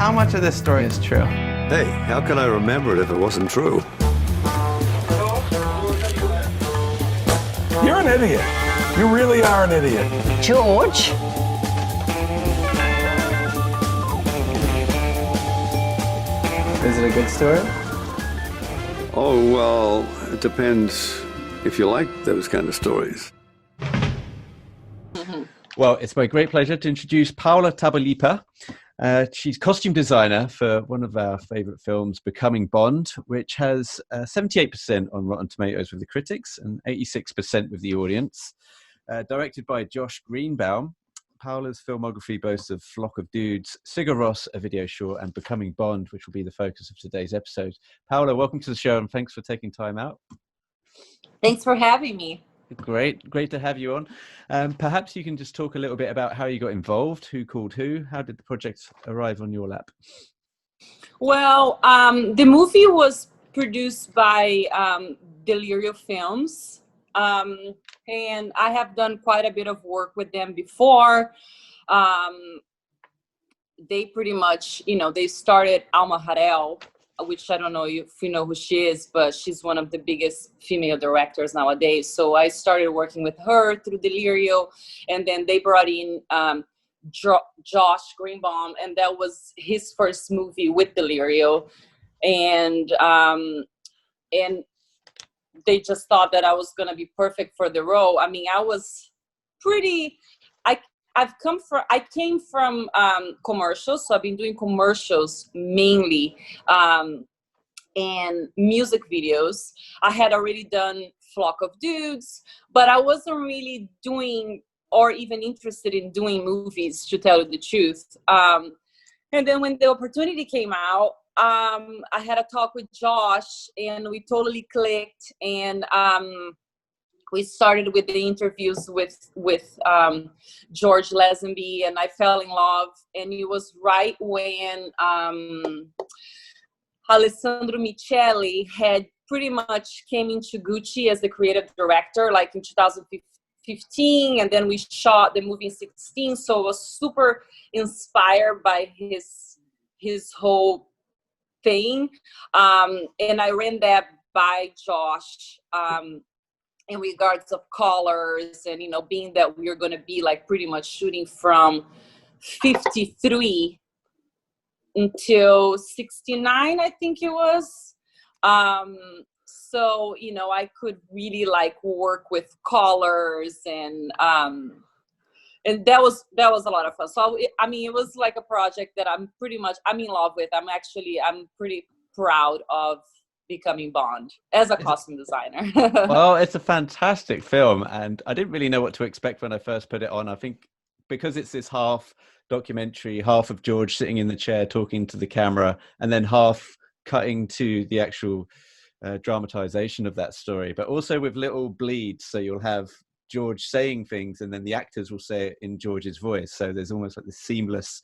how much of this story is true? Hey, how can I remember it if it wasn't true? You're an idiot. You really are an idiot. George? Is it a good story? Oh, well, it depends if you like those kind of stories. Well, it's my great pleasure to introduce Paula Tabalipa. She's costume designer for one of our favorite films, Becoming Bond, which has 78% on Rotten Tomatoes with the critics and 86% with the audience. Directed by Josh Greenbaum, Paula's filmography boasts of Flock of Dudes, Sigur Rós, a video short, and Becoming Bond, which will be the focus of today's episode. Paula, welcome to the show, and thanks for taking time out. Thanks for having me. Great to have you on. Perhaps you can just talk a little bit about how you got involved, who called who, how did the project arrive on your lap? Well, the movie was produced by Delirio Films, and I have done quite a bit of work with them before. They pretty much, they started Alma Harel, which I don't know if you know who she is, but she's one of the biggest female directors nowadays. So I started working with her through Delirio, and then they brought in Josh Greenbaum, and that was his first movie with Delirio. And they just thought that I was going to be perfect for the role. I mean, I was I came from commercials, so I've been doing commercials mainly, and music videos. I had already done Flock of Dudes, but I wasn't really doing or even interested in doing movies, to tell you the truth. And then when the opportunity came out, I had a talk with Josh, and we totally clicked, and we started with the interviews with George Lazenby, and I fell in love. And it was right when Alessandro Micheli had pretty much came into Gucci as the creative director, like in 2015, and then we shot the movie in 2016. So I was super inspired by his whole thing, and I ran that by Josh. In regards of colors, and being that we're going to be like pretty much shooting from 53 until 69, I think it was. So I could really like work with colors, and that was a lot of fun. So I mean, it was like a project that I'm in love with. I'm pretty proud of Becoming Bond as a costume designer. Well, it's a fantastic film, and I didn't really know what to expect when I first put it on. I think because it's this half documentary, half of George sitting in the chair talking to the camera, and then half cutting to the actual dramatization of that story, but also with little bleeds. So you'll have George saying things, and then the actors will say it in George's voice. So there's almost like this seamless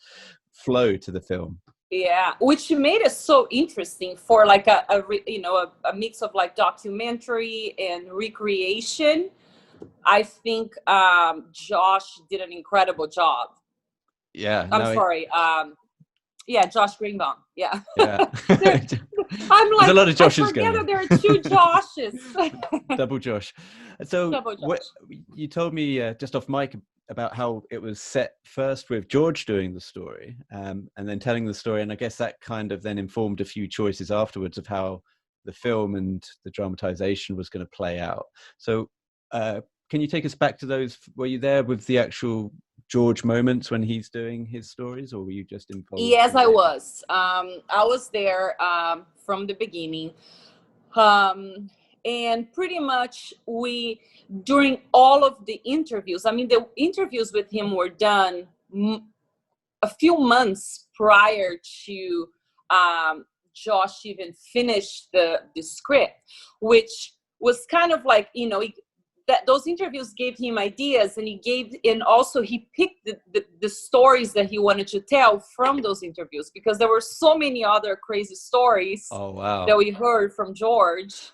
flow to the film. Yeah, which made it so interesting for like a mix of like documentary and recreation. I think Josh did an incredible job. Yeah, Josh Greenbaum. Yeah. Yeah. I'm like, there's a lot of Joshes I forget going that there are two Joshes. Double Josh. So Double Josh. You told me just off mic about how it was set first with George doing the story, and then telling the story, and I guess that kind of then informed a few choices afterwards of how the film and the dramatization was going to play out. So can you take us back to those? Were you there with the actual George moments when he's doing his stories, or were you just involved? Yes, I was. I was there from the beginning. And pretty much during all of the interviews, I mean, the interviews with him were done a few months prior to Josh even finished the script, which was kind of like, that those interviews gave him ideas, and also he picked the stories that he wanted to tell from those interviews, because there were so many other crazy stories that we heard from George,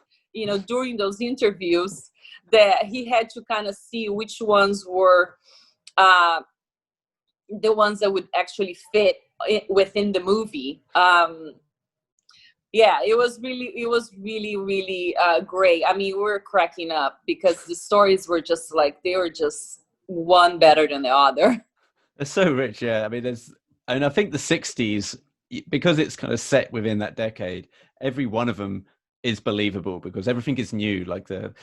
during those interviews, that he had to kind of see which ones were the ones that would actually fit within the movie. Yeah, it was really great. I mean, we were cracking up because the stories were just like, they were just one better than the other. They're so rich, yeah. I mean, I think the 60s, because it's kind of set within that decade, every one of them is believable because everything is new. Like the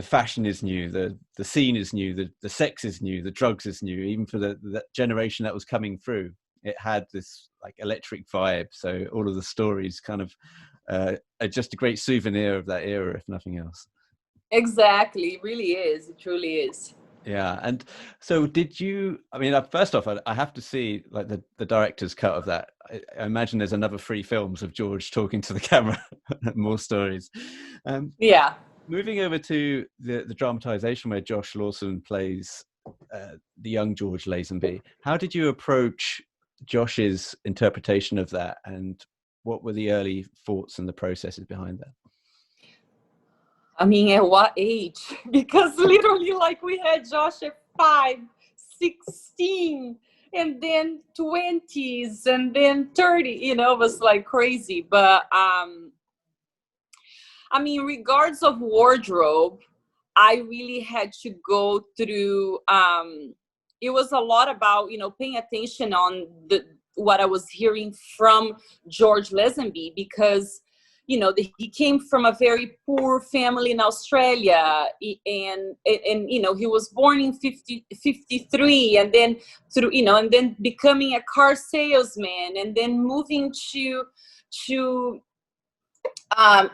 fashion is new, the scene is new, the sex is new, the drugs is new. Even for the generation that was coming through, it had this like electric vibe. So all of the stories kind of are just a great souvenir of that era, if nothing else. Exactly, it really is. It truly is. Yeah. And so did you, I mean, first off, I have to see like the director's cut of that. I imagine there's another 3 films of George talking to the camera, more stories. Yeah. Moving over to the dramatization where Josh Lawson plays the young George Lazenby, how did you approach Josh's interpretation of that, and what were the early thoughts and the processes behind that? I mean, at what age? Because literally, like, we had Josh at 5, 16, and then 20s, and then 30. You know, it was like crazy. But I mean, regards of wardrobe, I really had to go through. It was a lot about, you know, paying attention on what I was hearing from George Lazenby, because, you know, he came from a very poor family in Australia, and you know, he was born in 53, and then through, you know, and then becoming a car salesman, and then moving to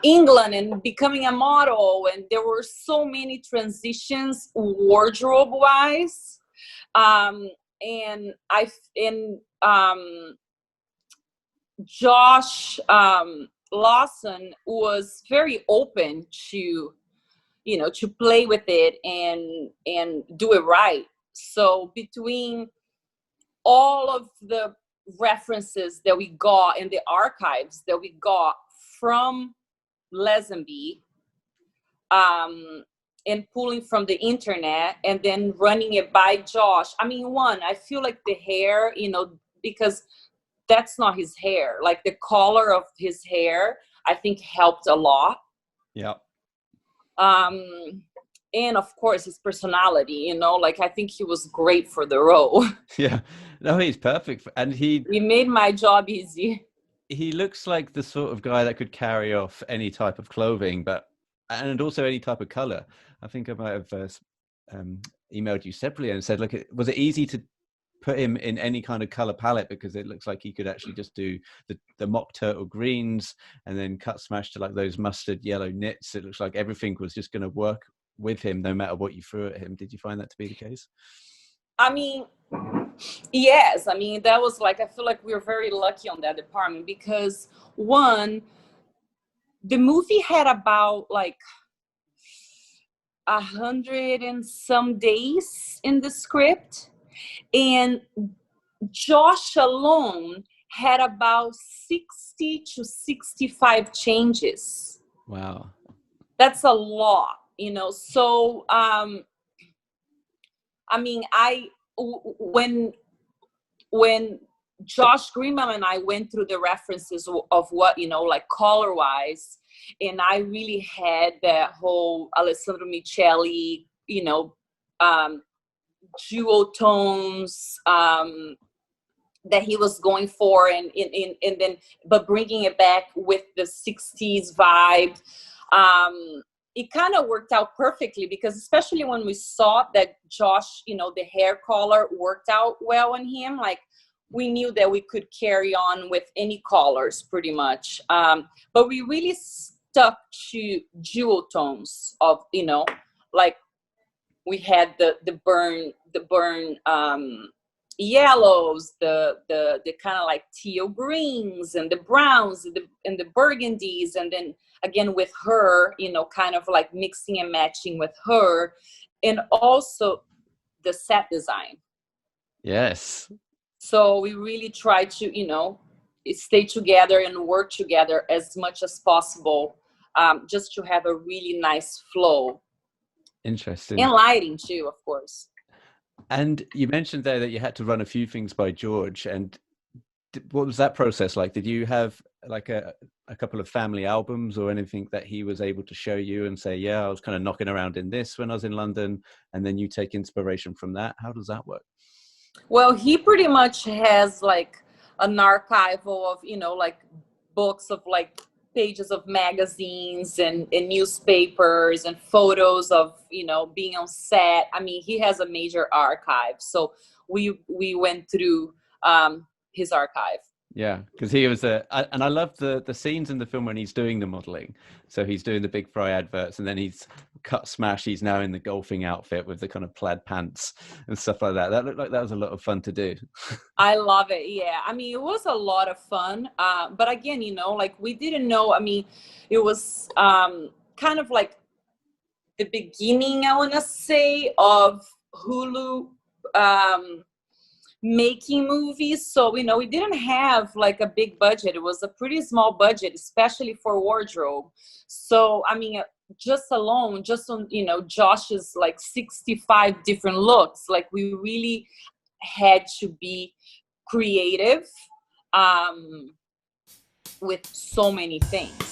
England and becoming a model, and there were so many transitions wardrobe wise, and Josh Lawson was very open to, you know, to play with it and do it right. So between all of the references that we got in the archives that we got from Lazenby, and pulling from the internet and then running it by Josh. I mean, I feel like the hair, you know, because that's not his hair. Like the color of his hair, I think helped a lot. Yeah. And of course his personality, you know, like I think he was great for the role. Yeah. No, he's perfect. And he made my job easy. He looks like the sort of guy that could carry off any type of clothing, and also any type of color. I think I might have emailed you separately and said, look, was it easy to put him in any kind of color palette, because it looks like he could actually just do the mock turtle greens and then cut smash to like those mustard yellow knits. It looks like everything was just going to work with him no matter what you threw at him. Did you find that to be the case? I mean, yes. I mean, that was like, I feel like we were very lucky on that department, because one, the movie had about like 100 and some days in the script, and Josh alone had about 60 to 65 changes. Wow. That's a lot, you know. So I mean, when Josh Greenbaum and I went through the references of what, you know, like color wise, and I really had that whole Alessandro Michele, you know, jewel tones that he was going for, and then but bringing it back with the 60s vibe. It kind of worked out perfectly, because especially when we saw that Josh, you know, the hair color worked out well on him, like we knew that we could carry on with any colors pretty much. But we really stuck to jewel tones of, you know, like we had the burn yellows, the kind of like teal greens, and the browns, and the burgundies, and then again with her, you know, kind of like mixing and matching with her, and also the set design. Yes. So we really try to, you know, stay together and work together as much as possible, just to have a really nice flow. Interesting. And lighting too, of course. And you mentioned there that you had to run a few things by George, and what was that process like? Did you have like a couple of family albums or anything that he was able to show you and say, yeah, I was kind of knocking around in this when I was in London, and then you take inspiration from that? How does that work? Well, he pretty much has like an archival of, like books of like pages of magazines and newspapers and photos of, being on set. I mean, he has a major archive. So we went through his archive. Yeah, because he was and I love the scenes in the film when he's doing the modeling. So he's doing the Big Fry adverts, and then he's cut smash. He's now in the golfing outfit with the kind of plaid pants and stuff like that. That looked like that was a lot of fun to do. I love it. Yeah, I mean, it was a lot of fun. But again, like we didn't know. I mean, it was kind of like the beginning, I want to say, of Hulu making movies. So, we didn't have like a big budget. It was a pretty small budget, especially for wardrobe. So, I mean, just on, Josh's like 65 different looks, like we really had to be creative with so many things.